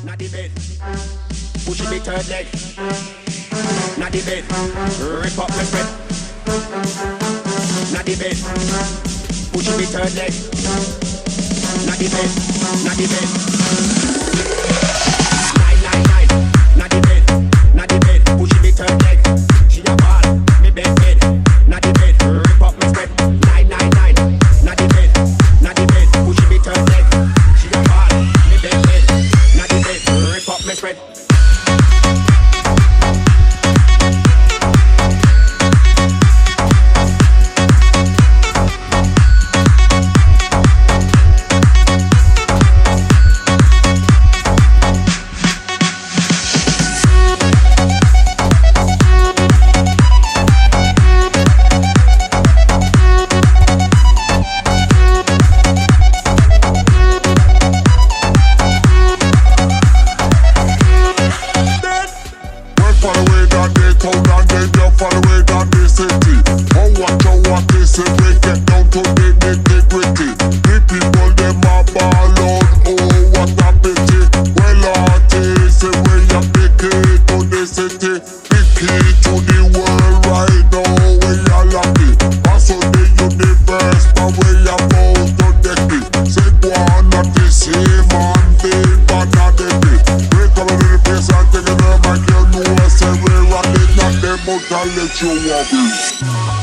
Not the bed. Push the third leg. Not the bed. Rip up the spread. Not the bed. Push the third leg. Not the bed. Not the bed. 999. Not the bed. Not the bed. Push the third leg. She a ball. Me bed bed. Not the bed. Rip up my spread. 999. Not the bed. Not the bed. Push the third leg. She a ball. Me bed bed. Not the bed. Rip up my spread. Let you walk in.